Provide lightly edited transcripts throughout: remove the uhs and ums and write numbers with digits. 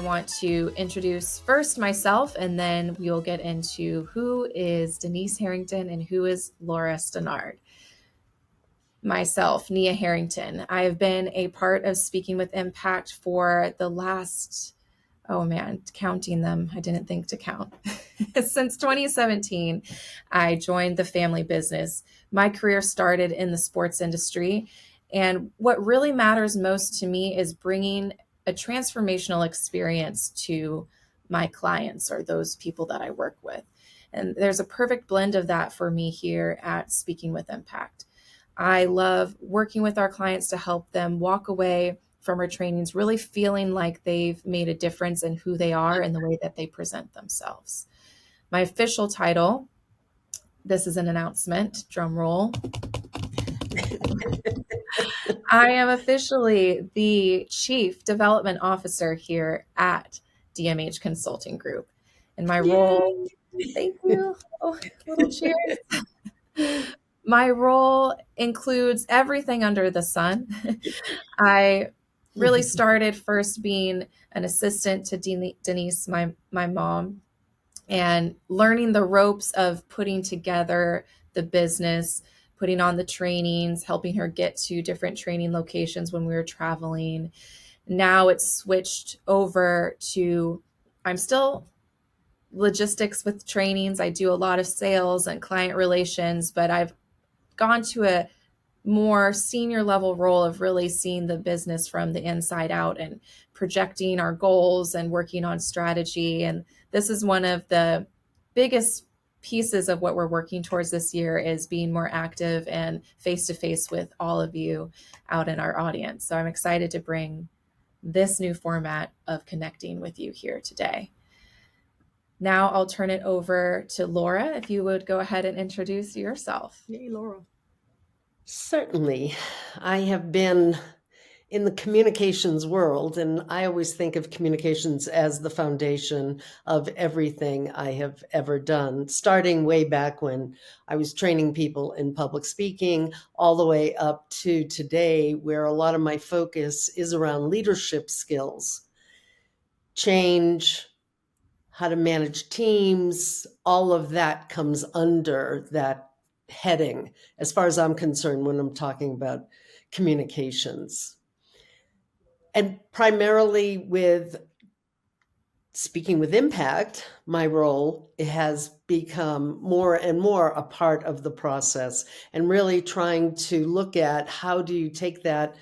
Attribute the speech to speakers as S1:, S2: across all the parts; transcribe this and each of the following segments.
S1: want to introduce first myself, and then we'll get into who is Denise Harrington and who is Lora Stendard. Myself, Nia Harrington. I have been a part of Speaking with Impact for the last, counting them, I didn't think to count. Since 2017, I joined the family business. My career started in the sports industry. And what really matters most to me is bringing a transformational experience to my clients or those people that I work with. And there's a perfect blend of that for me here at Speaking with Impact. I love working with our clients to help them walk away from our trainings really feeling like they've made a difference in who they are and the way that they present themselves. My official title, this is an announcement, drum roll. I am officially the Chief Development Officer here at DMH Consulting Group. And my role, thank you, little cheers. My role includes everything under the sun. I really started first being an assistant to Denise, my mom, and learning the ropes of putting together the business, putting on the trainings, helping her get to different training locations when we were traveling. Now it's switched over to, I'm still logistics with trainings. I do a lot of sales and client relations, but I've gone to a more senior level role of really seeing the business from the inside out and projecting our goals and working on strategy. And this is one of the biggest pieces of what we're working towards this year, is being more active and face-to-face with all of you out in our audience. So I'm excited to bring this new format of connecting with you here today. Now I'll turn it over to Lora, if you would go ahead and introduce yourself.
S2: Yay, Laura.
S3: Certainly. I have been in the communications world, and I always think of communications as the foundation of everything I have ever done, starting way back when I was training people in public speaking, all the way up to today, where a lot of my focus is around leadership skills, change, how to manage teams. All of that comes under that heading, as far as I'm concerned, when I'm talking about communications. And primarily with Speaking with Impact, my role has become more and more a part of the process, and really trying to look at how do you take that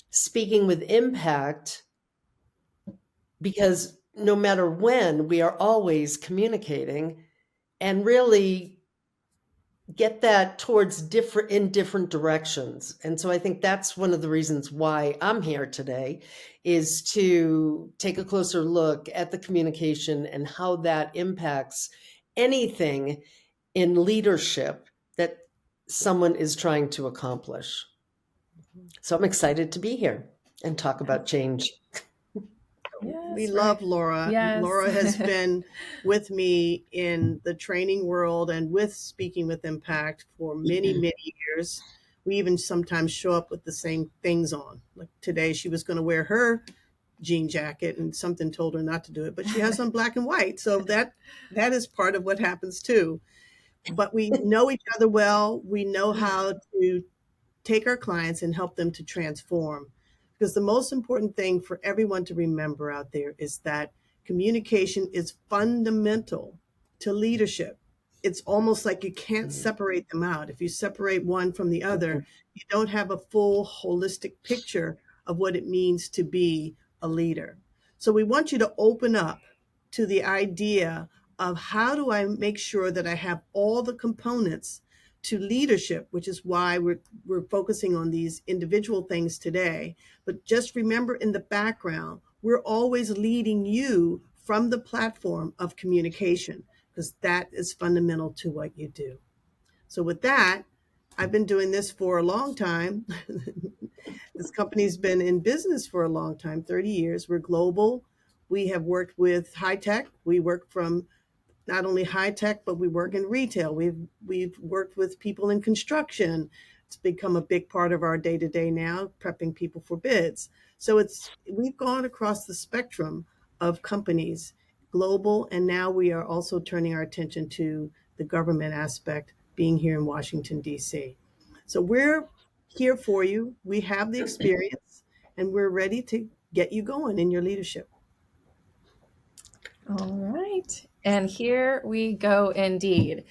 S3: Speaking with Impact, because no matter when, we are always communicating, and really get that towards different directions. And so I think that's one of the reasons why I'm here today, is to take a closer look at the communication and how that impacts anything in leadership that someone is trying to accomplish. So I'm excited to be here and talk about change.
S2: Yes, we love Lora.
S1: Yes.
S2: Lora has been with me in the training world and with Speaking with Impact for many, many years. We even sometimes show up with the same things on. Like today, she was going to wear her jean jacket and something told her not to do it, but she has on black and white. So that is part of what happens too. But we know each other well. We know how to take our clients and help them to transform. Because the most important thing for everyone to remember out there is that communication is fundamental to leadership. It's almost like you can't separate them out. If you separate one from the other, you don't have a full holistic picture of what it means to be a leader. So we want you to open up to the idea of, how do I make sure that I have all the components to leadership, which is why we're focusing on these individual things today. But just remember, in the background, we're always leading you from the platform of communication, because that is fundamental to what you do. So with that, I've been doing this for a long time. This company's been in business for a long time, 30 years. We're global. We have worked with high tech. We work from not only high tech, but we work in retail. We've worked with people in construction. It's become a big part of our day-to-day now, prepping people for bids. So we've gone across the spectrum of companies, global, and now we are also turning our attention to the government aspect, being here in Washington, D.C. So we're here for you. We have the experience, and we're ready to get you going in your leadership.
S1: All right. And here we go indeed.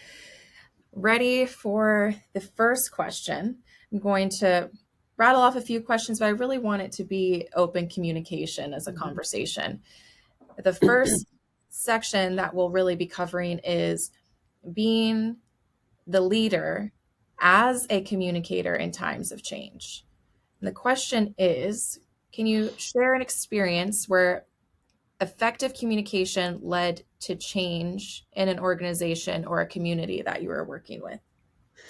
S1: Ready for the first question. I'm going to rattle off a few questions, but I really want it to be open communication as a conversation. The first section that we'll really be covering is being the leader as a communicator in times of change. And the question is, can you share an experience where effective communication led to change in an organization or a community that you were working with?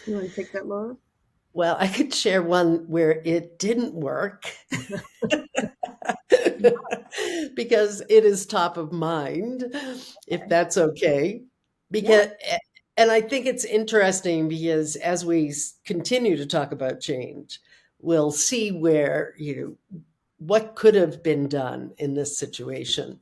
S2: You want to take that, Laura?
S3: Well, I could share one where it didn't work because it is top of mind, if that's okay. Because, and I think it's interesting because as we continue to talk about change, we'll see where, what could have been done in this situation.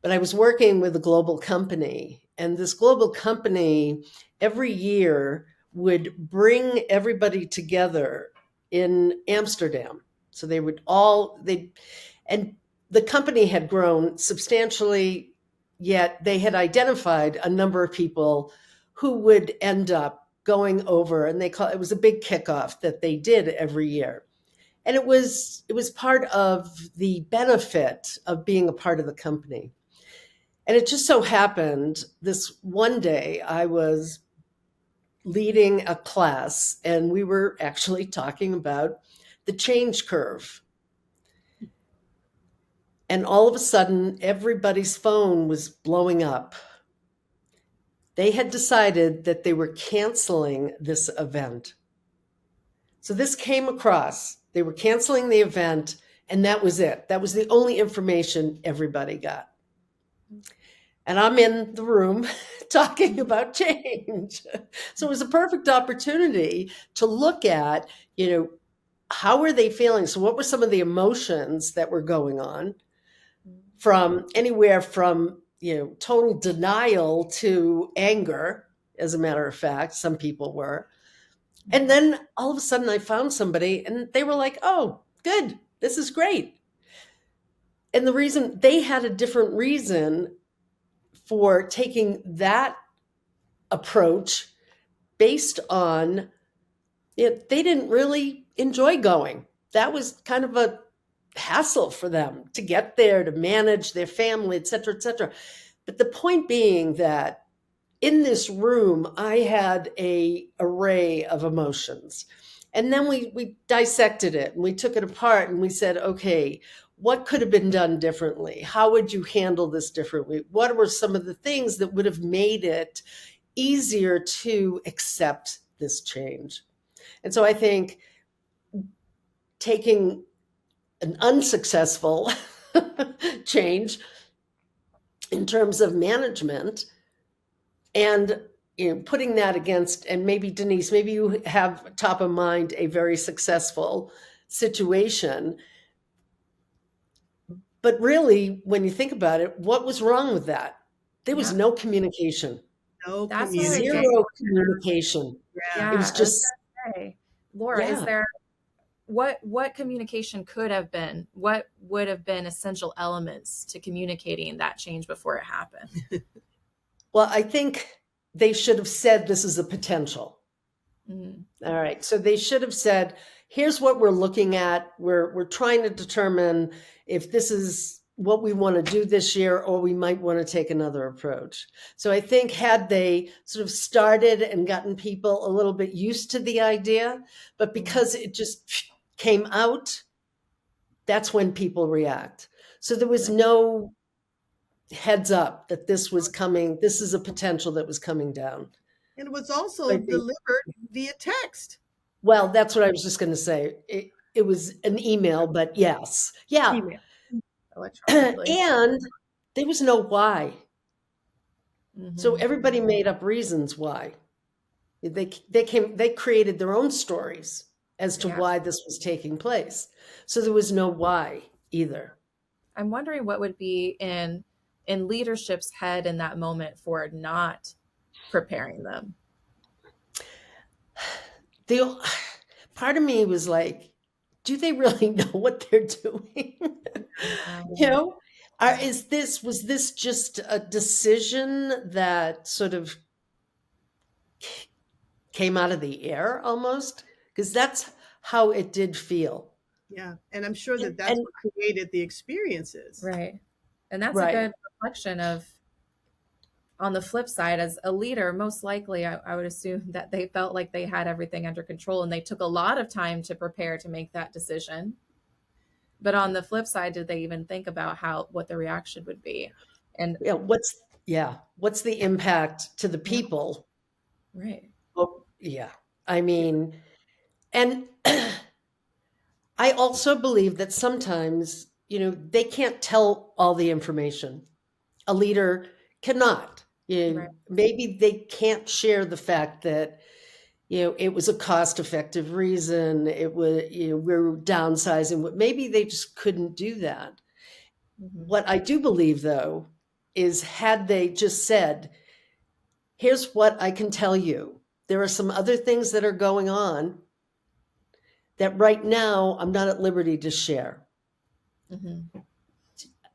S3: But I was working with a global company, and this global company every year would bring everybody together in Amsterdam. So and the company had grown substantially, yet they had identified a number of people who would end up going over, and it was a big kickoff that they did every year. And it was part of the benefit of being a part of the company. And it just so happened this one day I was leading a class, and we were actually talking about the change curve. And all of a sudden, everybody's phone was blowing up. They had decided that they were canceling this event. So this came across. They were canceling the event, and that was it. That was the only information everybody got. And I'm in the room talking about change. So it was a perfect opportunity to look at, how were they feeling? So what were some of the emotions that were going on, from anywhere from, total denial to anger, as a matter of fact, some people were. And then all of a sudden I found somebody and they were like, oh, good, this is great. And the reason they had a different reason for taking that approach based on it, they didn't really enjoy going. That was kind of a hassle for them to get there, to manage their family, et cetera, et cetera. But the point being that in this room, I had an array of emotions. And then we dissected it and we took it apart and we said, okay, what could have been done differently? How would you handle this differently? What were some of the things that would have made it easier to accept this change? And so I think taking an unsuccessful change in terms of management and putting that against, and maybe Denise, maybe you have top of mind a very successful situation. But really, when you think about it, what was wrong with that? There was no communication.
S2: No
S1: That's
S2: communication.
S3: Zero communication.
S1: Yeah,
S3: It was just,
S1: Laura,
S3: Yeah.
S1: is there what communication could have been? What would have been essential elements to communicating that change before it happened?
S3: well, I think they should have said this is a potential.
S1: Mm.
S3: All right. So they should have said, here's what we're looking at. We're trying to determine if this is what we want to do this year, or we might want to take another approach. So I think had they sort of started and gotten people a little bit used to the idea, but because it just came out, that's when people react. So there was no heads up that this was coming. This is a potential that was coming down.
S2: And it was also delivered via text.
S3: Well, that's what I was just going to say. It was an email, but yes. Yeah.
S2: Email.
S1: Electronically.
S3: And there was no why.
S1: Mhm.
S3: So everybody made up reasons why. They created their own stories as to why this was taking place. So there was no why either.
S1: I'm wondering what would be in in leadership's head in that moment for not preparing them?
S3: The part of me was like, do they really know what they're doing? You know, was this just a decision that sort of came out of the air almost? Because that's how it did feel.
S2: Yeah. And I'm sure that that's
S3: And
S2: what created the experiences.
S1: Right. And that's a
S3: right.
S1: good reflection of, on the flip side, as a leader, most likely I would assume that they felt like they had everything under control and they took a lot of time to prepare to make that decision. But on the flip side, did they even think about what the reaction would be? And
S3: what's the impact to the people?
S1: right.
S3: Oh, yeah. I mean, and I also believe that sometimes, they can't tell all the information. A leader cannot.
S1: Right.
S3: Maybe they can't share the fact that, it was a cost-effective reason. It was, we're downsizing. Maybe they just couldn't do that. What I do believe, though, is had they just said, here's what I can tell you. There are some other things that are going on that right now I'm not at liberty to share.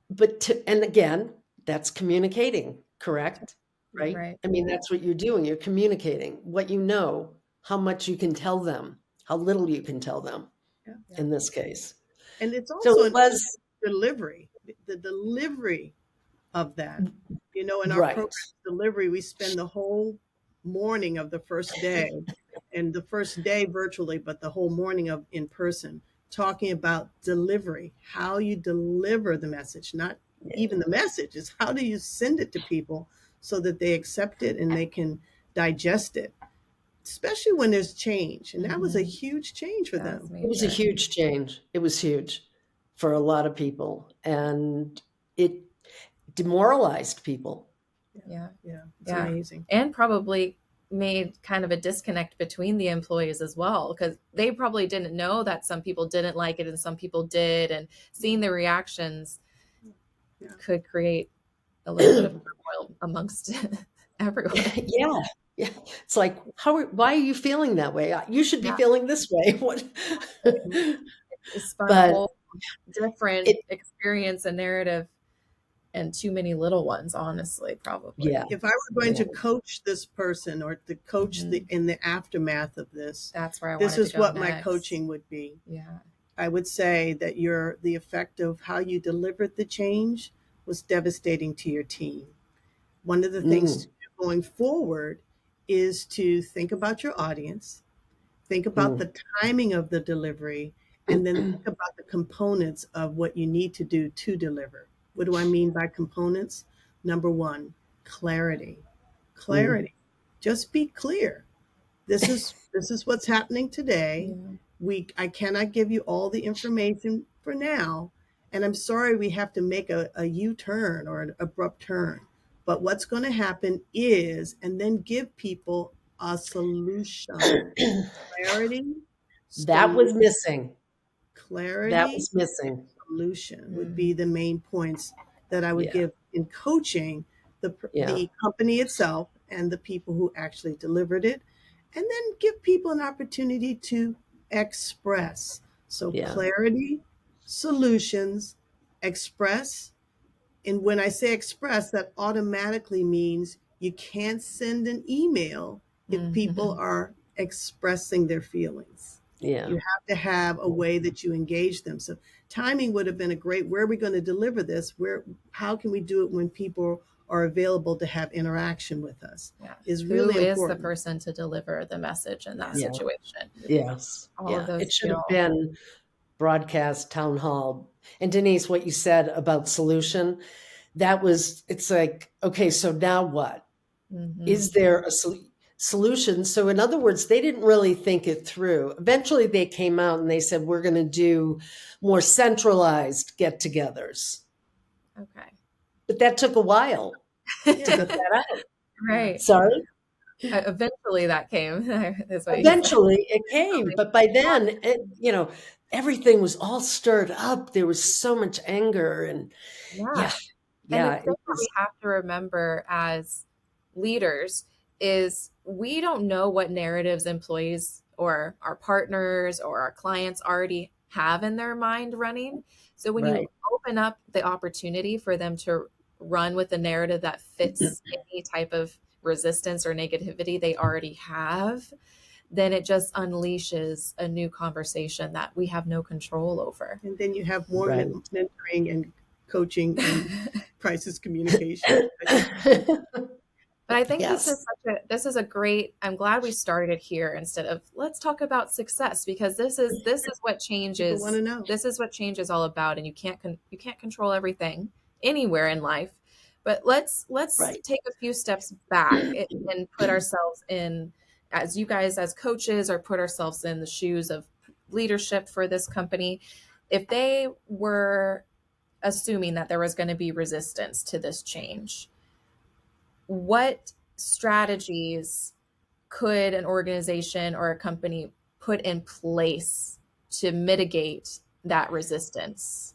S3: But and again, that's communicating, correct? Right? I mean, that's what you're doing. You're communicating what you know, how much you can tell them, how little you can tell them in this case.
S2: And it's also
S3: so it was
S2: delivery, the delivery of that. In our program delivery, we spend the whole morning of the first day, and the first day virtually, but the whole morning of in person, talking about delivery, how you deliver the message, not even the message, is how do you send it to people so that they accept it and they can digest it, especially when there's change. And that was a huge change for them.
S3: It was a huge change. It was huge for a lot of people, and it demoralized people.
S2: Yeah. It's amazing.
S1: And probably made kind of a disconnect between the employees as well, because they probably didn't know that some people didn't like it and some people did, and seeing the reactions could create a little bit of turmoil amongst everyone.
S3: Yeah. It's like, why are you feeling that way? You should be feeling this way. What?
S1: It's a whole different experience and narrative, and too many little ones, honestly, probably.
S2: Yeah. If I were going to coach this person or to coach in the aftermath of this,
S1: that's where
S2: this is what my coaching would be.
S1: Yeah.
S2: I would say that the effect of how you delivered the change was devastating to your team. One of the things to do going forward is to think about your audience, think about the timing of the delivery, and then think about the components of what you need to do to deliver. What do I mean by components? Number one, clarity. Just be clear. This is what's happening today. I cannot give you all the information for now. And I'm sorry we have to make a U-turn or an abrupt turn. But what's going to happen is, and then give people a solution. Clarity.
S3: That was missing.
S2: Clarity.
S3: That was missing.
S2: Solution would be the main points that I would give in coaching the company itself and the people who actually delivered it, and then give people an opportunity to express. So clarity, solutions, express. And when I say express, that automatically means you can't send an email if people are expressing their feelings.
S3: Yeah.
S2: You have to have a way that you engage them. So timing would have been where are we going to deliver this? How can we do it when people are available to have interaction with us? Is really important.
S1: Who is the person to deliver the message in that situation?
S3: Yes.
S1: All of those
S3: it should have been broadcast, town hall. And Denise, what you said about solution, it's like, okay, so now what? Is there a solution? So in other words, they didn't really think it through. Eventually they came out and they said, we're going to do more centralized get-togethers.
S1: Okay.
S3: But that took a while to get that out.
S1: Right.
S3: Sorry?
S1: Eventually that came.
S3: Eventually it came. But by then, everything was all stirred up. There was so much anger and
S1: And the
S3: Yeah,
S1: thing that we have to remember as leaders is we don't know what narratives employees or our partners or our clients already have in their mind running. So when you open up the opportunity for them to run with a narrative that fits any type of resistance or negativity they already have, then it just unleashes a new conversation that we have no control over.
S2: And then you have more mentoring and coaching and crisis communication.
S1: But I think this is a great, I'm glad we started here instead of let's talk about success, because this is what changes.
S2: People want to know.
S1: This is what change is all about, and you can't control everything anywhere in life. But let's take a few steps back and put ourselves in, as you guys as coaches, or put ourselves in the shoes of leadership for this company. If they were assuming that there was going to be resistance to this change, what strategies could an organization or a company put in place to mitigate that resistance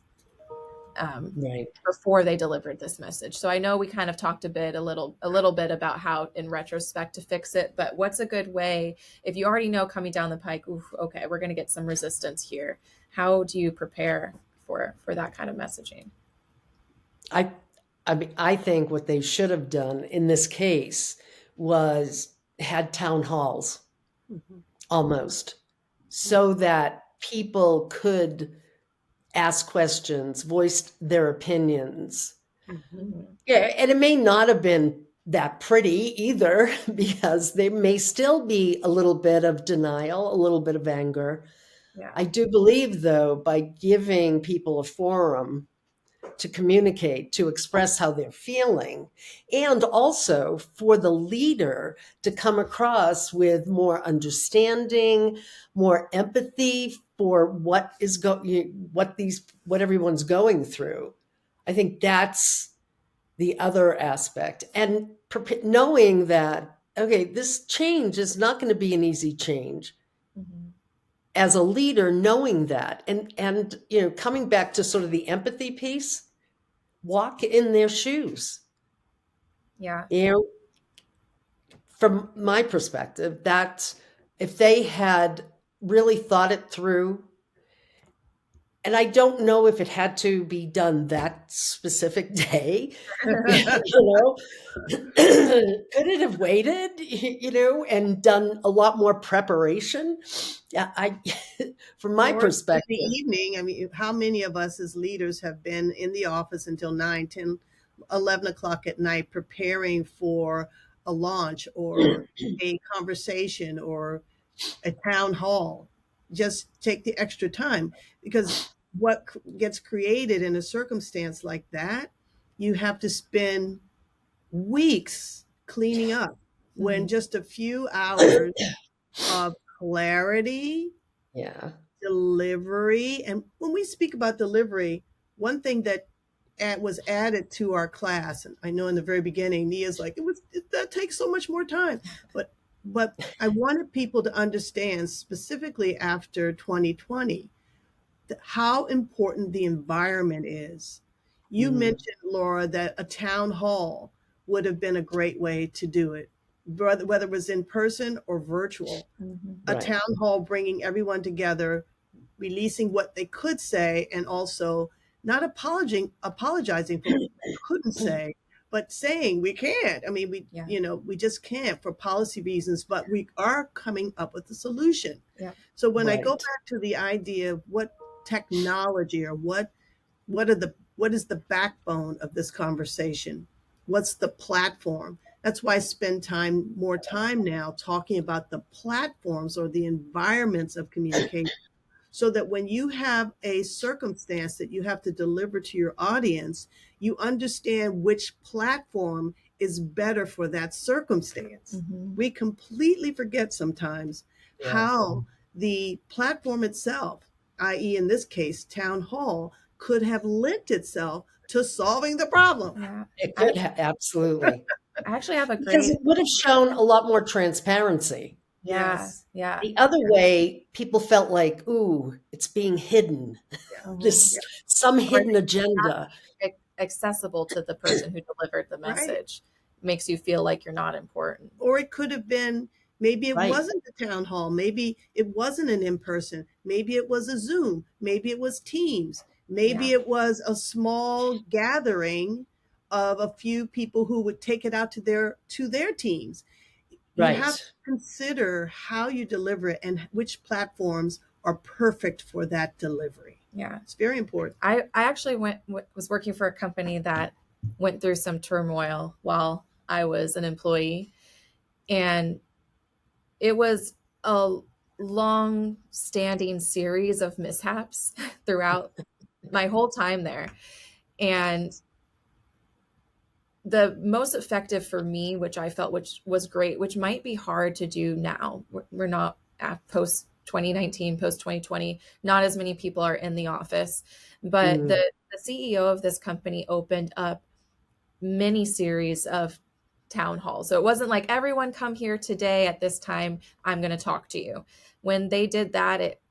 S1: before they delivered this message? So I know we kind of talked a little bit about how in retrospect to fix it, but what's a good way if you already know coming down the pike, okay, we're going to get some resistance here? How do you prepare for that kind of messaging?
S3: I mean, I think what they should have done in this case was had town halls, almost, so that people could ask questions, voice their opinions. Yeah, and it may not have been that pretty either, because there may still be a little bit of denial, a little bit of anger.
S1: Yeah.
S3: I do believe, though, by giving people a forum to communicate, to express how they're feeling, and also for the leader to come across with more understanding, more empathy for what everyone's going through. I think that's the other aspect. And knowing that, okay, this change is not going to be an easy change. As a leader, knowing that, and coming back to sort of the empathy piece, walk in their shoes.
S1: Yeah.
S3: From my perspective, that if they had really thought it through, and I don't know if it had to be done that specific day, could it have waited, and done a lot more preparation? Yeah, from my perspective.
S2: In the evening, I mean, how many of us as leaders have been in the office until 9, 10, 11 o'clock at night preparing for a launch or a conversation or a town hall? Just take the extra time, because what gets created in a circumstance like that, you have to spend weeks cleaning up, when just a few hours of clarity, delivery. And when we speak about delivery, one thing that was added to our class, and I know in the very beginning, Nia's like, that takes so much more time. But I wanted people to understand, specifically after 2020, how important the environment is. You mentioned, Lora, that a town hall would have been a great way to do it, whether it was in person or virtual. A town hall bringing everyone together, releasing what they could say, and also not apologizing for what they couldn't say, but saying we can't. I mean, we just can't for policy reasons, but we are coming up with a solution.
S1: Yeah.
S2: So when I go back to the idea of what technology, or what is the backbone of this conversation? What's the platform? That's why I spend more time now talking about the platforms or the environments of communication, so that when you have a circumstance that you have to deliver to your audience, you understand which platform is better for that circumstance. We completely forget sometimes how the platform itself, i.e. in this case, town hall, could have lent itself to solving the problem.
S1: Yeah.
S3: It could absolutely.
S1: I actually have a
S3: because it would have shown a lot more transparency.
S1: Yeah.
S3: The other way, people felt like, ooh, it's being hidden. Some hidden agenda.
S1: accessible to the person who delivered the
S2: Right.
S1: message. Makes you feel like you're not important.
S2: Or it could have been, maybe it
S3: Right.
S2: wasn't a town hall. Maybe it wasn't an in-person. Maybe it was a Zoom. Maybe it was Teams. Maybe it was a small gathering of a few people who would take it out to their teams. You have
S3: Right.
S2: to consider how you deliver it and which platforms are perfect for that delivery.
S1: Yeah.
S2: It's very important.
S1: I actually was working for a company that went through some turmoil while I was an employee. And it was a long standing series of mishaps throughout my whole time there. And the most effective for me, which I felt which was great, which might be hard to do now. We're not at post 2019, post 2020, not as many people are in the office, but the CEO of this company opened up mini series of town halls. So it wasn't like everyone come here today at this time, I'm going to talk to you. When they did that, it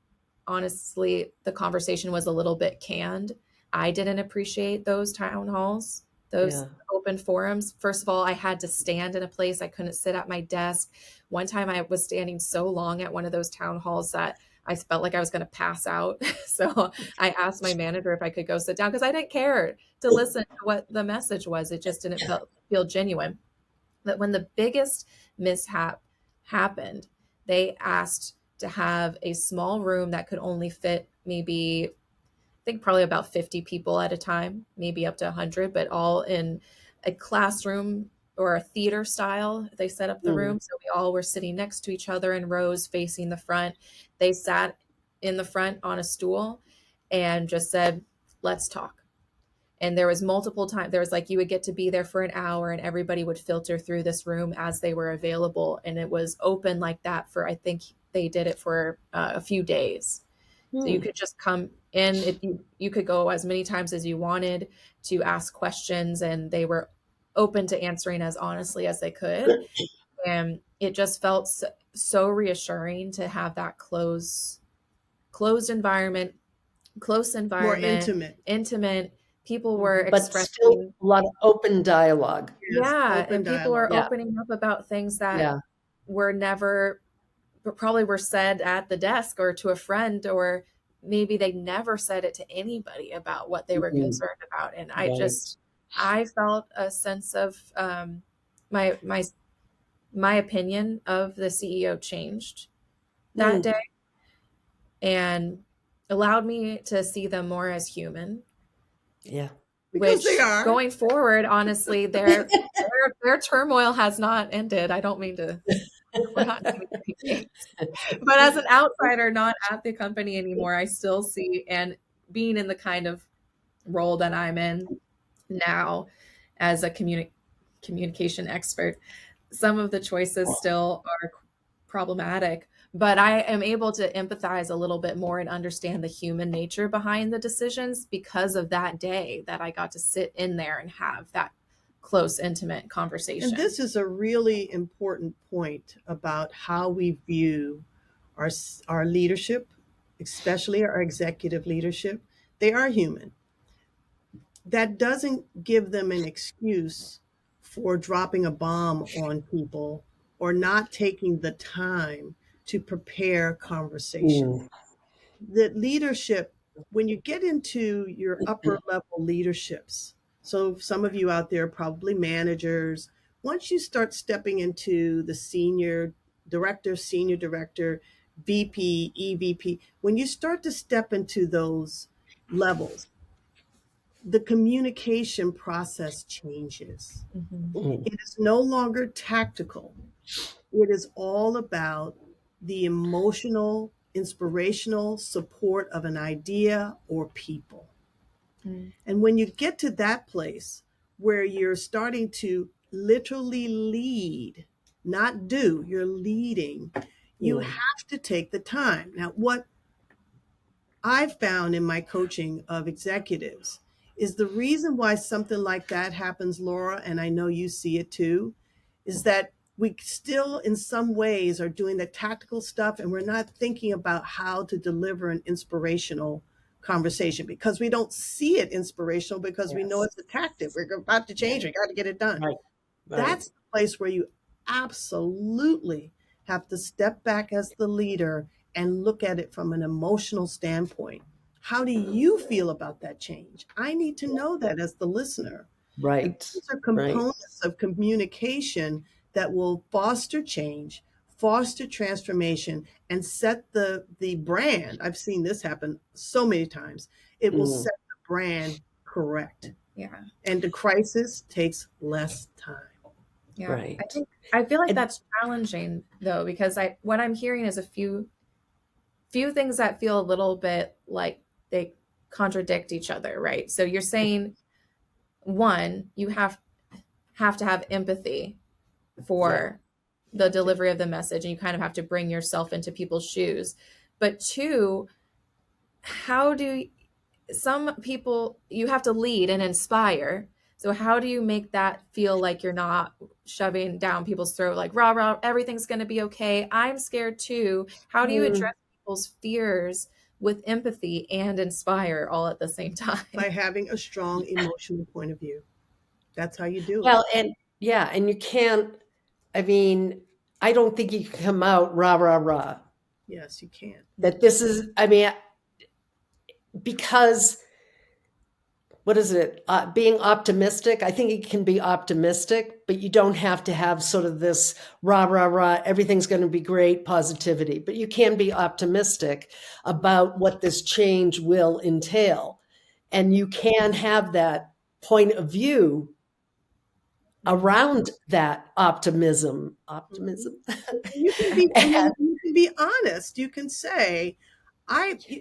S1: honestly, the conversation was a little bit canned. I didn't appreciate those town halls, those open forums. First of all, I had to stand in a place. I couldn't sit at my desk. One time I was standing so long at one of those town halls that I felt like I was going to pass out. So I asked my manager if I could go sit down because I didn't care to listen to what the message was. It just didn't feel genuine. But when the biggest mishap happened, they asked to have a small room that could only fit maybe, I think probably about 50 people at a time, maybe up to 100, but all in a classroom or a theater style. They set up the room. So we all were sitting next to each other in rows facing the front. They sat in the front on a stool and just said, let's talk. And there was multiple times, there was like, you would get to be there for an hour and everybody would filter through this room as they were available. And it was open like that for, I think they did it for a few days. So you could just come in, you could go as many times as you wanted to ask questions, and they were open to answering as honestly as they could. And it just felt so reassuring to have that closed environment, close environment,
S2: More intimate.
S1: People were
S3: But
S1: expressing,
S3: still a lot of open dialogue.
S1: yeah,
S2: open
S1: and people
S2: dialogue.
S1: were opening up about things that were never, probably were said at the desk or to a friend, or maybe they never said it to anybody about what they were concerned about. And I felt a sense of my opinion of the CEO changed that day and allowed me to see them more as human.
S3: Yeah.
S2: Because
S1: which
S2: they are.
S1: Going forward, honestly, their turmoil has not ended. I don't mean to, we're not naming any names. But as an outsider, not at the company anymore, I still see, and being in the kind of role that I'm in now as a communication expert, some of the choices still are problematic, but I am able to empathize a little bit more and understand the human nature behind the decisions because of that day that I got to sit in there and have that close, intimate conversation.
S2: And this is a really important point about how we view our leadership, especially our executive leadership. They are human. That doesn't give them an excuse for dropping a bomb on people or not taking the time to prepare conversation. The leadership, when you get into your upper level leaderships, so some of you out there are probably managers, once you start stepping into the senior director, VP, EVP, when you start to step into those levels, the communication process changes. It is no longer tactical. It is all about the emotional, inspirational support of an idea or people. And when you get to that place where you're starting to literally lead, not do, you're leading, you have to take the time. Now, what I've found in my coaching of executives is the reason why something like that happens, Laura, and I know you see it too, is that we still in some ways are doing the tactical stuff and we're not thinking about how to deliver an inspirational conversation because we don't see it inspirational because we know
S3: Yes.
S2: it's a tactic. We're about to change. We got to get it done.
S3: Right.
S2: That's the place where you absolutely have to step back as the leader and look at it from an emotional standpoint. How do you feel about that change? I need to know that as the listener. And
S3: Right.
S2: these are
S3: Right.
S2: components of communication that will foster change, foster transformation, and set the brand. I've seen this happen so many times. It will set the brand correct.
S1: Yeah.
S2: And the crisis takes less time.
S1: Yeah.
S3: Right.
S1: I feel like
S3: And-
S1: that's challenging though, because what I'm hearing is a few things that feel a little bit like they contradict each other, right? So you're saying, one, you have to have empathy for the delivery of the message, and you kind of have to bring yourself into people's shoes. But two, how do some people, you have to lead and inspire. So how do you make that feel like you're not shoving down people's throat, like, rah, rah, everything's going to be okay. I'm scared too. How do you address people's fears with empathy and inspire all at the same time?
S2: By having a strong emotional point of view. That's how you do it.
S3: Well, and you can't, I mean, I don't think you can come out rah, rah, rah.
S2: Yes, you can.
S3: That this is, I mean, because what is it? Being optimistic. I think it can be optimistic, but you don't have to have sort of this rah, rah, rah, everything's going to be great positivity. But you can be optimistic about what this change will entail. And you can have that point of view around that optimism.
S2: You can be, you can be honest. You can say,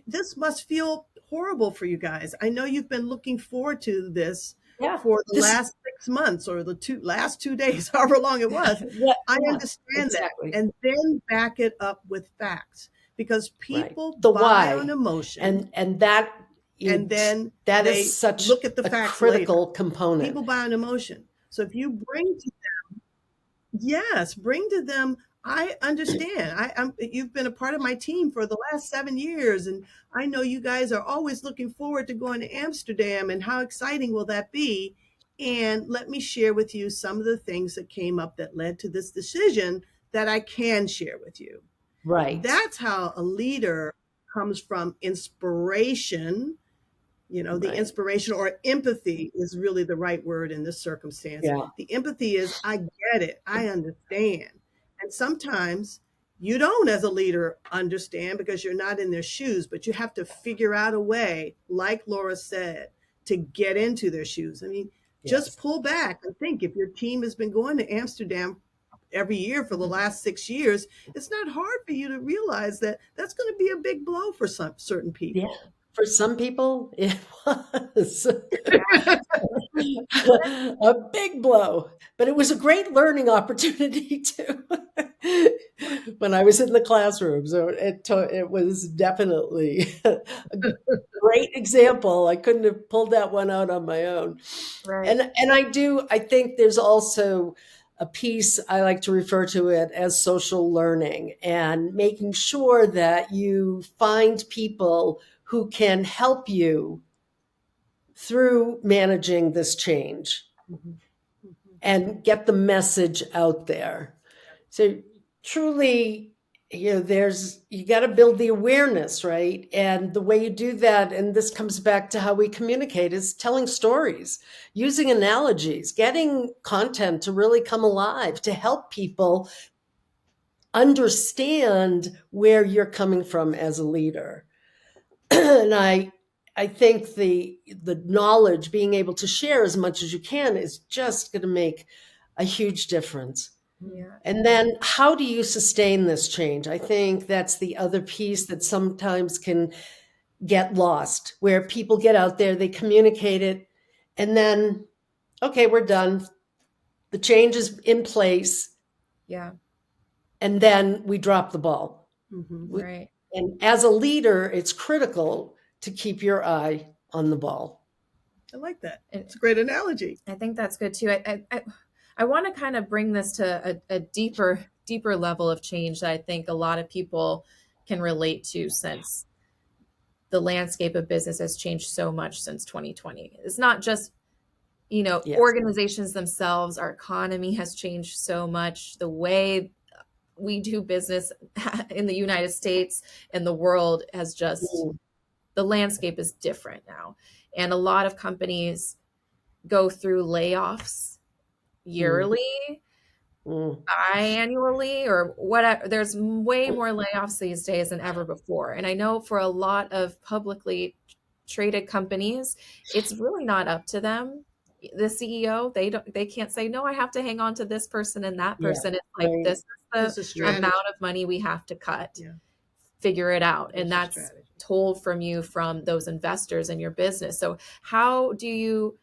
S2: this must feel horrible for you guys. I know you've been looking forward to this for the last 6 months or the last 2 days, however long it was. I understand that. And then back it up with facts, because people buy on emotion.
S3: And that,
S2: and then
S3: that is such
S2: look at the
S3: a
S2: facts
S3: critical
S2: later.
S3: component.
S2: People buy on emotion. So if you bring to them, I understand. You've been a part of my team for the last 7 years, and I know you guys are always looking forward to going to Amsterdam, and how exciting will that be? And let me share with you some of the things that came up that led to this decision that I can share with you.
S3: Right.
S2: That's how a leader comes from inspiration. The inspiration, or empathy is really the right word in this circumstance.
S3: Yeah.
S2: The empathy is, I get it, I understand. And sometimes you don't, as a leader, understand because you're not in their shoes, but you have to figure out a way, like Lora said, to get into their shoes. I mean, just pull back and think. If your team has been going to Amsterdam every year for the last 6 years, it's not hard for you to realize that that's going to be a big blow for some certain people.
S3: Yeah. For some people, it was a big blow, but it was a great learning opportunity too. When I was in the classroom, so it was definitely a great example. I couldn't have pulled that one out on my own.
S1: Right.
S3: And I think there's also a piece, I like to refer to it as social learning, and making sure that you find people who can help you through managing this change and get the message out there. So truly, you got to build the awareness, right? And the way you do that, and this comes back to how we communicate, is telling stories, using analogies, getting content to really come alive, to help people understand where you're coming from as a leader. And I think the knowledge, being able to share as much as you can, is just going to make a huge difference.
S1: Yeah.
S3: And then how do you sustain this change? I think that's the other piece that sometimes can get lost, where people get out there, they communicate it, and then, okay, we're done. The change is in place.
S1: Yeah.
S3: And then we drop the ball.
S1: Right.
S3: And as a leader, it's critical to keep your eye on the ball.
S2: I like that. It's a great analogy.
S1: I think that's good too. I want to kind of bring this to a deeper level of change that I think a lot of people can relate to, since the landscape of business has changed so much since 2020. It's not just,
S3: Yes.
S1: organizations themselves, our economy has changed so much. The way we do business in the United States and the world has just, the landscape is different now. And a lot of companies go through layoffs yearly, biannually, or whatever. There's way more layoffs these days than ever before. And I know for a lot of publicly traded companies, it's really not up to them. The CEO, they can't say, no, I have to hang on to this person and that
S3: Yeah.
S1: person. It's like,
S3: Right.
S1: this
S2: It's a
S1: is the
S2: strategy.
S1: amount of money we have to cut.
S2: Yeah.
S1: Figure it out.
S2: It's
S1: And
S2: a
S1: that's
S2: strategy.
S1: told from you, from those investors in your business. So how do you,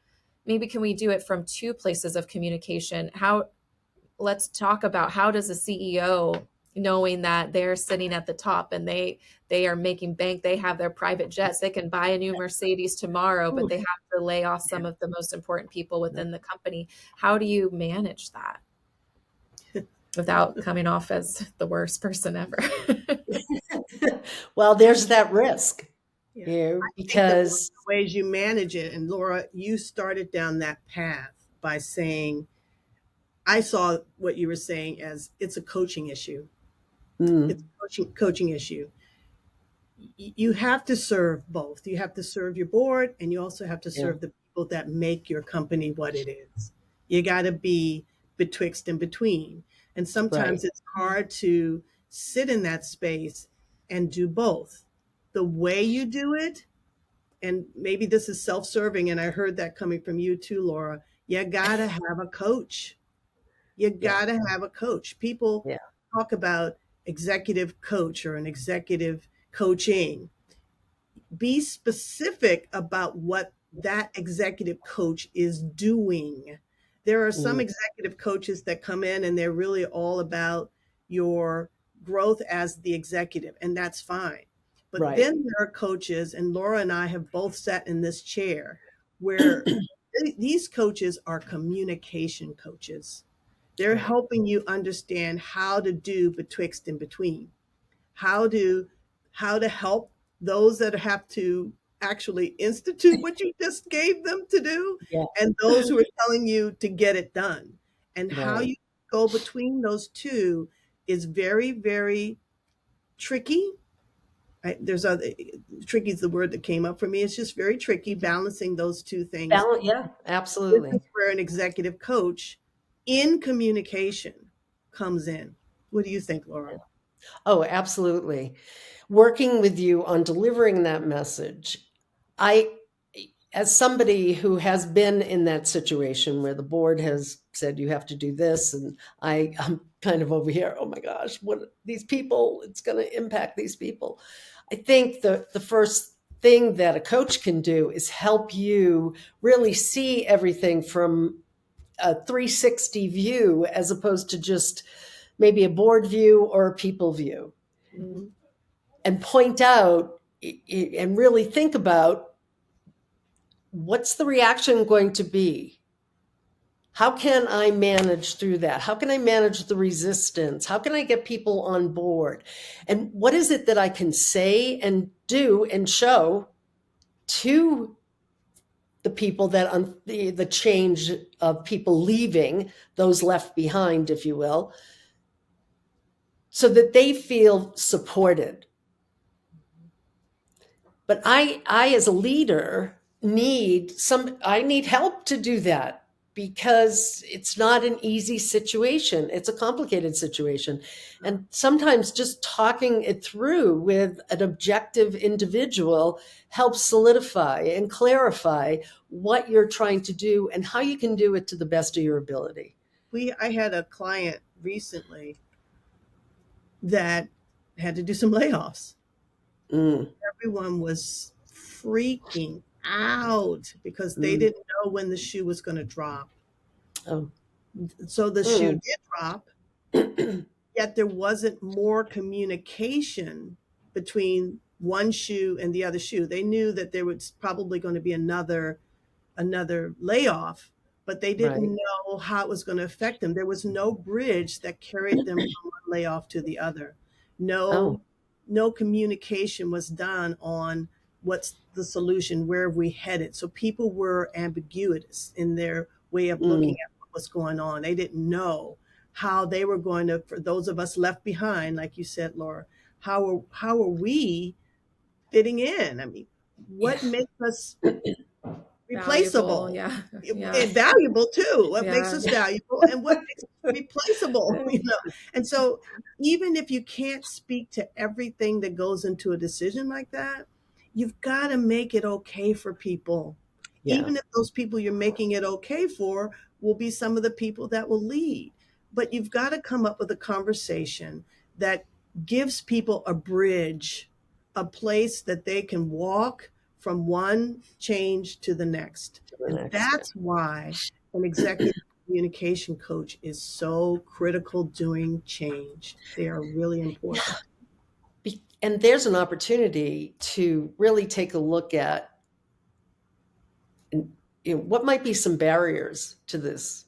S1: maybe can we do it from two places of communication? Let's talk about, how does a CEO, knowing that they're sitting at the top and they are making bank, they have their private jets, they can buy a new Mercedes tomorrow, but they have to lay off some of the most important people within the company. How do you manage that without coming off as the worst person ever?
S3: Well, there's that risk
S2: Yeah.
S3: here,
S2: I think that
S3: because
S2: one of the ways you manage it, and Lora, you started down that path by saying, I saw what you were saying as it's a coaching issue. It's a coaching issue. You have to serve both. You have to serve your board, and you also have to serve the people that make your company what it is. You got to be betwixt and between. And sometimes it's hard to sit in that space and do both. The way you do it, and maybe this is self-serving, and I heard that coming from you too, Lora, you got to have a coach. You got to have a coach. People talk about executive coach or an executive coaching. Be specific about what that executive coach is doing. There are some executive coaches that come in and they're really all about your growth as the executive, and that's fine. But then there are coaches, and Lora and I have both sat in this chair, where these coaches are communication coaches. They're helping you understand how to do betwixt and between, how to help those that have to actually institute what you just gave them to do, and those who are telling you to get it done. And how you go between those two is very, very tricky. There's other tricky is the word that came up for me. It's just very tricky balancing those two things.
S3: Yeah, absolutely.
S2: This is where an executive coach in communication comes in. What do you think, Lora?
S3: Oh, absolutely. Working with you on delivering that message, as somebody who has been in that situation where the board has said you have to do this, and I'm kind of over here, oh my gosh, what these people, it's going to impact these people. I think the first thing that a coach can do is help you really see everything from a 360 view, as opposed to just maybe a board view or a people view, and point out and really think about, what's the reaction going to be? How can I manage through that? How can I manage the resistance? How can I get people on board? And what is it that I can say and do and show to the people that the change of people leaving, those left behind, if you will, so that they feel supported? But I as a leader I need help to do that, because it's not an easy situation. It's a complicated situation. And sometimes just talking it through with an objective individual helps solidify and clarify what you're trying to do and how you can do it to the best of your ability.
S2: I had a client recently that had to do some layoffs. Everyone was freaking out because they didn't know when the shoe was going to drop. So the shoe did drop, yet there wasn't more communication between one shoe and the other shoe. They knew that there was probably going to be another layoff, but they didn't know how it was going to affect them. There was no bridge that carried them from one layoff to the other. No communication was done on what's the solution, where have we headed. So people were ambiguous in their way of looking at what's going on. They didn't know how they were going to, for those of us left behind, like you said, Laura, how are we fitting in? I mean, what makes us replaceable?
S1: Valuable, yeah.
S2: And valuable too. What makes
S1: Yeah.
S2: us valuable and what makes us replaceable, And so even if you can't speak to everything that goes into a decision like that, you've got to make it okay for people.
S3: Yeah.
S2: Even if those people you're making it okay for will be some of the people that will lead. But you've got to come up with a conversation that gives people a bridge, a place that they can walk from one change to the next. And that's why an executive communication coach is so critical doing change. They are really important.
S3: And there's an opportunity to really take a look at what might be some barriers to this.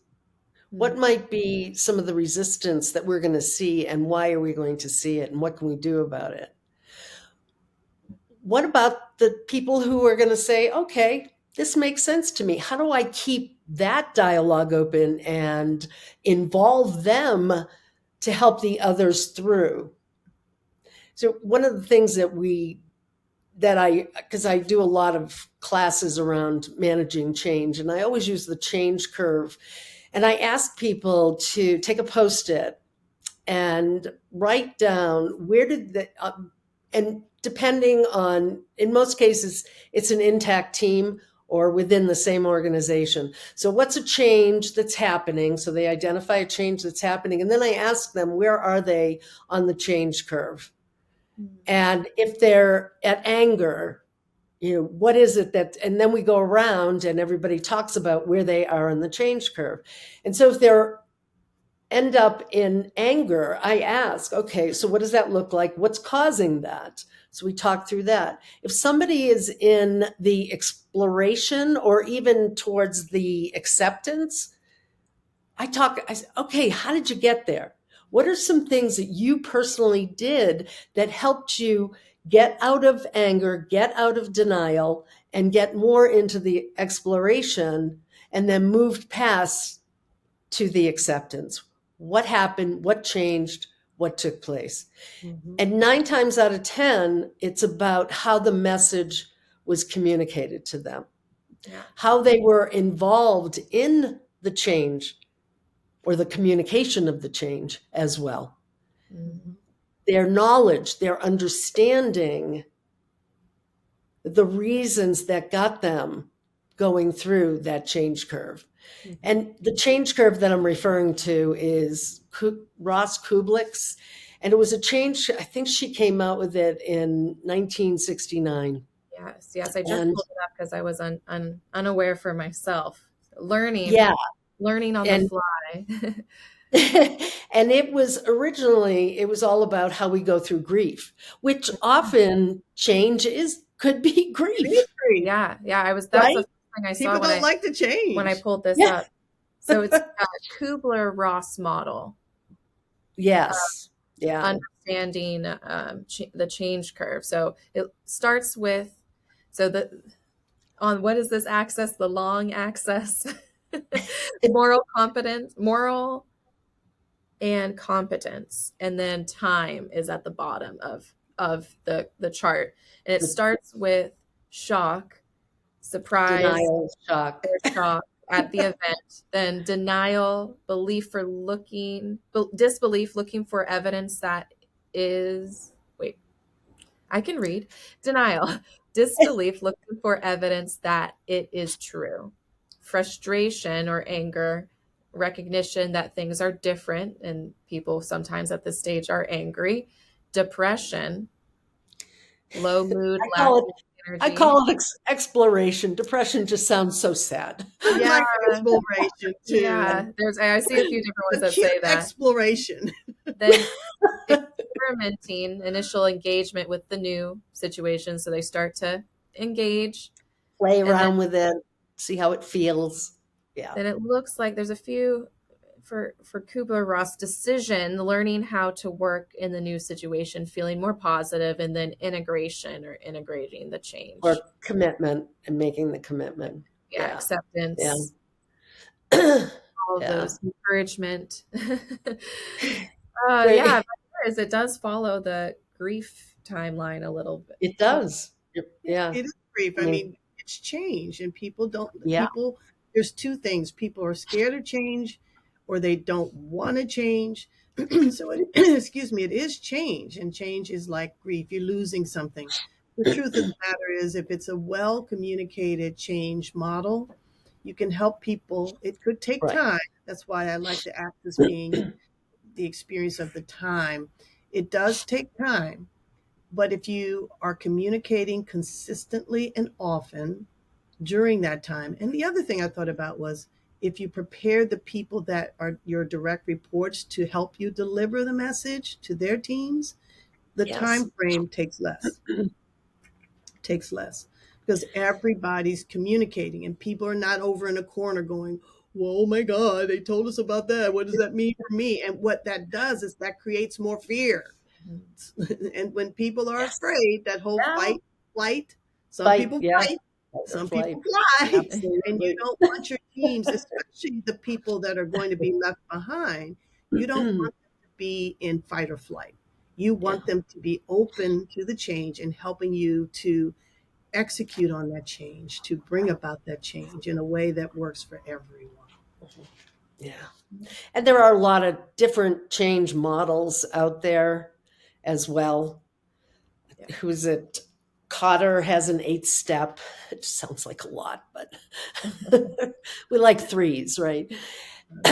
S3: What might be some of the resistance that we're going to see, and why are we going to see it, and what can we do about it? What about the people who are going to say, okay, this makes sense to me? How do I keep that dialogue open and involve them to help the others through? So one of the things because I do a lot of classes around managing change, and I always use the change curve. And I ask people to take a Post-it and write down and depending on, in most cases, it's an intact team or within the same organization. So what's a change that's happening? So they identify a change that's happening. And then I ask them, where are they on the change curve? And if they're at anger, what is it that, and then we go around and everybody talks about where they are on the change curve. And so if they're end up in anger, I ask, okay, so what does that look like? What's causing that? So we talk through that. If somebody is in the exploration or even towards the acceptance, I say, okay, how did you get there? What are some things that you personally did that helped you get out of anger, get out of denial, and get more into the exploration, and then moved past to the acceptance? What happened? What changed? What took place? And 9 times out of 10, it's about how the message was communicated to them, how they were involved in the change or the communication of the change as well. Their knowledge, their understanding, the reasons that got them going through that change curve. And the change curve that I'm referring to is Ross Kublik's, and it was a change, I think she came out with it in 1969.
S1: Yes, I just pulled it up because I was unaware for myself. Learning on the fly.
S3: And it was all about how we go through grief, which often change could be grief.
S1: Yeah. That's
S3: right?
S1: the thing I saw
S2: People don't like to change.
S1: when I pulled this up. So it's a Kubler-Ross model.
S3: Yes.
S1: Understanding the change curve. So it starts with, on what is this axis? The long axis. moral and competence, and then time is at the bottom of the chart, and it starts with shock, surprise,
S3: denial, shock,
S1: or shock at the event, then denial, disbelief, looking for evidence that is I can read. Denial, disbelief, looking for evidence that it is true. Frustration or anger, recognition that things are different, and people sometimes at this stage are angry. Depression, low mood, lack of energy.
S3: I call it exploration. Depression just sounds so sad.
S2: Yeah, exploration too.
S1: Yeah, I see a few different ones that say that.
S2: Exploration.
S1: Then experimenting, initial engagement with the new situation, so they start to engage,
S3: play around with it, see how it feels. Yeah.
S1: Then it looks like there's a few for Kubler-Ross decision, learning how to work in the new situation, feeling more positive, and then integration or integrating the change.
S3: Or commitment and making the commitment.
S1: Yeah,
S3: Yeah.
S1: acceptance.
S3: Yeah.
S1: All of
S3: Yeah.
S1: those, encouragement.
S3: Great.
S1: Yeah, but it does follow the grief timeline a little bit.
S3: It does. Yeah.
S2: It is grief. I mean, it's change, and people don't.
S3: Yeah.
S2: People. There's two things: people are scared of change, or they don't want to change. So, excuse me, it is change, and change is like grief. You're losing something. The truth of the matter is, if it's a well communicated change model, you can help people. It could take
S3: Right.
S2: time. That's why I like to act as being the experience of the time. It does take time. But if you are communicating consistently and often during that time, and the other thing I thought about was if you prepare the people that are your direct reports to help you deliver the message to their teams, the
S3: Yes.
S2: time frame takes less. Takes less because everybody's communicating and people are not over in a corner going, well, oh my God, they told us about that. What does that mean for me? And what that does is that creates more fear. And when people are
S3: Yes.
S2: afraid, that whole
S3: Yeah.
S2: flight, some people
S3: Yeah.
S2: fight, some people fly,
S3: Absolutely.
S2: and you don't want your teams, especially the people that are going to be left behind, you don't want them to be in fight or flight. You want them to be open to the change and helping you to execute on that change, to bring about that change in a way that works for everyone.
S3: Yeah. And there are a lot of different change models out there as well.
S2: Yeah.
S3: Who's it? Cotter has an 8-step. It sounds like a lot, but we like 3s, right?
S2: We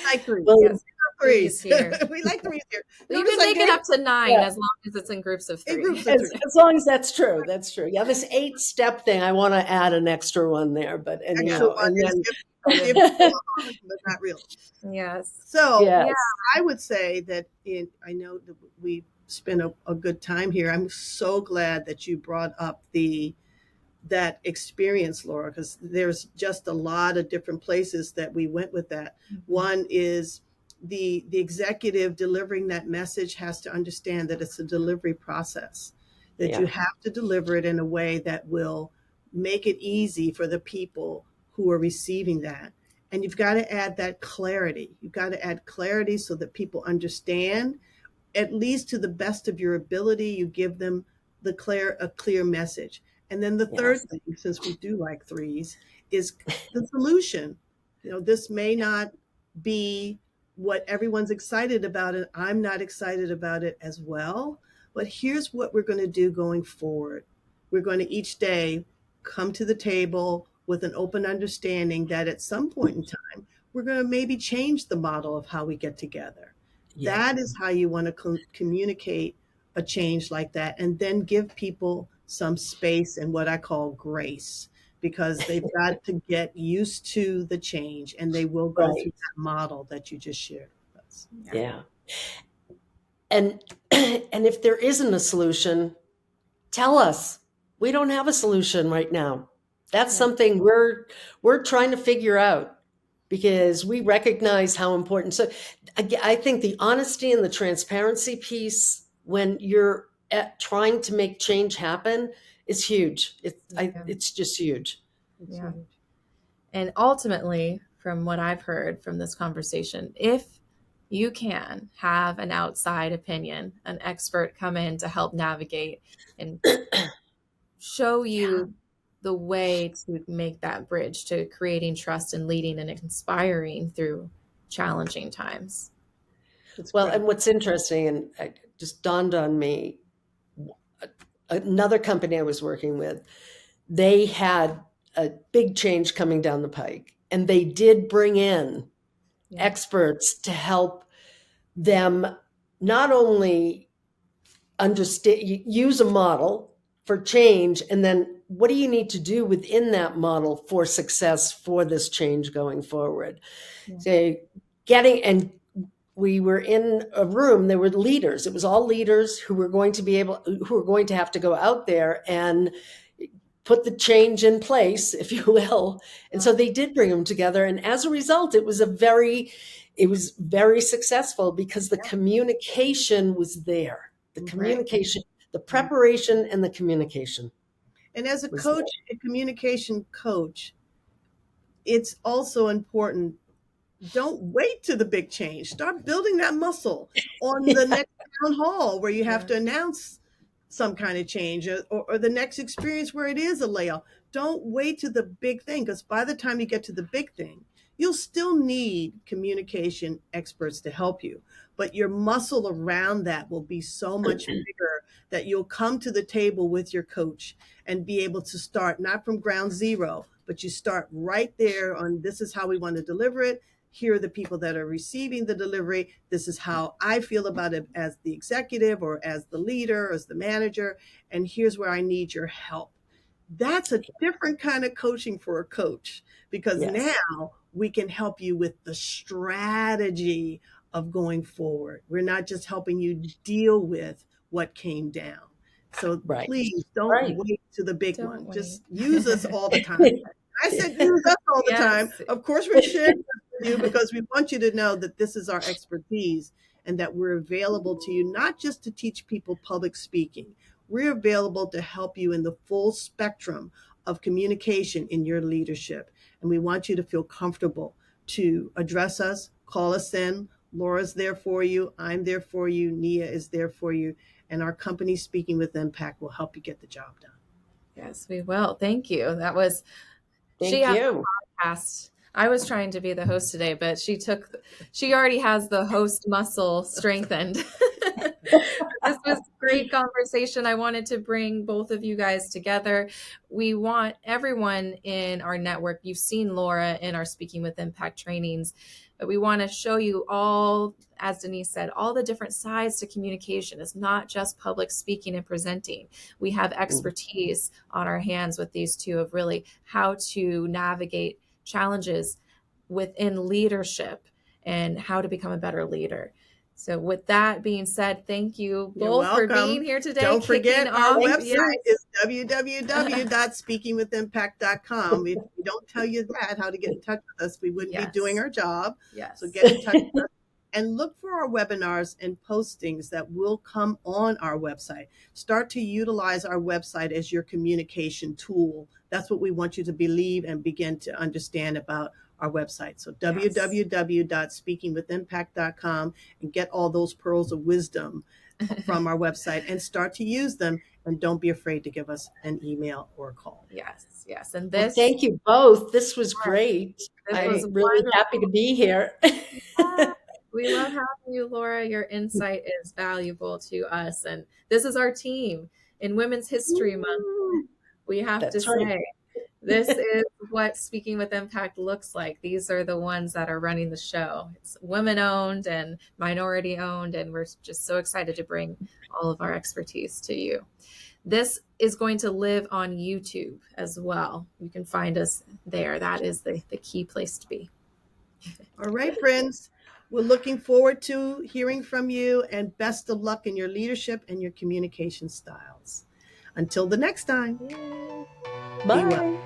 S2: like 3s.
S3: Well,
S1: Yes.
S2: Threes.
S1: Here.
S2: We like 3s here.
S1: You
S2: Notice
S1: can
S2: I
S1: make it
S2: gave-
S1: up to 9
S3: Yeah.
S1: as long as it's in groups of 3.
S2: In groups of 3.
S3: as long as that's true. That's true. Yeah, this 8-step thing, I want to add an extra one there, but anyhow.
S2: Extra one
S3: And
S2: is
S3: then,
S2: but not real.
S1: Yes.
S2: So
S3: yes.
S2: I would say that I know that we spent a good time here. I'm so glad that you brought up that experience, Laura, because there's just a lot of different places that we went with that. One is the executive delivering that message has to understand that it's a delivery process, that
S3: Yeah.
S2: you have to deliver it in a way that will make it easy for the people who are receiving that. And you've got to add that clarity. You've got to add clarity so that people understand, at least to the best of your ability, you give them a clear message. And then the third thing, since we do like 3s, is the solution. This may not be what everyone's excited about, and I'm not excited about it as well. But here's what we're going to do going forward. We're going to each day come to the table with an open understanding that at some point in time, we're going to maybe change the model of how we get together.
S3: Yeah.
S2: That is how you want to communicate a change like that, and then give people some space and what I call grace, because they've got to get used to the change, and they will go through that model that you just shared with us.
S3: Yeah. And if there isn't a solution, tell us. We don't have a solution right now. That's something we're trying to figure out, because we recognize how important. So I think the honesty and the transparency piece when you're trying to make change happen is huge. It's just huge.
S1: Yeah. And ultimately, from what I've heard from this conversation, if you can have an outside opinion, an expert come in to help navigate and show you the way to make that bridge to creating trust and leading and inspiring through challenging times.
S3: Well, and what's interesting, and it just dawned on me, another company I was working with, they had a big change coming down the pike, and they did bring in experts to help them not only understand, use a model for change, and then what do you need to do within that model for success for this change going forward. So we were in a room, there were leaders. It was all leaders who were going to have to go out there and put the change in place, if you will. And so they did bring them together. And as a result, it was very successful because the communication was there. The communication, the preparation and the communication.
S2: And as a coach, a communication coach, it's also important. Don't wait to the big change. Start building that muscle on the next town hall where you have to announce some kind of change, or the next experience where it is a layoff. Don't wait to the big thing, because by the time you get to the big thing, you'll still need communication experts to help you. But your muscle around that will be so much bigger that you'll come to the table with your coach and be able to start not from ground zero, but you start right there on, this is how we want to deliver it. Here are the people that are receiving the delivery. This is how I feel about it as the executive or as the leader or as the manager. And here's where I need your help. That's a different kind of coaching for a coach, because now we can help you with the strategy of going forward. We're not just helping you deal with what came down. So please don't wait to the big one. Just use us all the time. I said use us all the time. Of course, we're sharing this with you because we want you to know that this is our expertise and that we're available to you, not just to teach people public speaking. We're available to help you in the full spectrum of communication in your leadership. And we want you to feel comfortable to address us, call us in. Laura's there for you. I'm there for you. Nia is there for you. And our company, Speaking with Impact, will help you get the job done.
S1: Yes, we will. Thank you. That was...
S3: Thank you.
S1: Podcast. I was trying to be the host today, but she already has the host muscle strengthened. This was a great conversation. I wanted to bring both of you guys together. We want everyone in our network. You've seen Lora in our Speaking with Impact trainings, but we want to show you all, as Denise said, all the different sides to communication. It's not just public speaking and presenting. We have expertise on our hands with these two of really how to navigate challenges within leadership and how to become a better leader. So with that being said, thank you both for being here today.
S2: Don't forget our website is www.speakingwithimpact.com. If we don't tell you that, how to get in touch with us, we wouldn't be doing our job. So get in touch with us and look for our webinars and postings that will come on our website. Start to utilize our website as your communication tool. That's what we want you to believe and begin to understand about our website. So www.speakingwithimpact.com, and get all those pearls of wisdom from our website and start to use them. And don't be afraid to give us an email or a call.
S1: Yes. And
S3: thank you both. This was great. I'm really happy to be here.
S1: We love having you, Lora. Your insight is valuable to us. And this is our team in Women's History Month. We have to say, this is what Speaking with Impact looks like. These are the ones that are running the show. It's women-owned and minority-owned, and we're just so excited to bring all of our expertise to you. This is going to live on YouTube as well. You can find us there. That is the key place to be.
S2: All right, friends. We're looking forward to hearing from you, and best of luck in your leadership and your communication styles. Until the next time.
S3: Bye.
S2: Be well.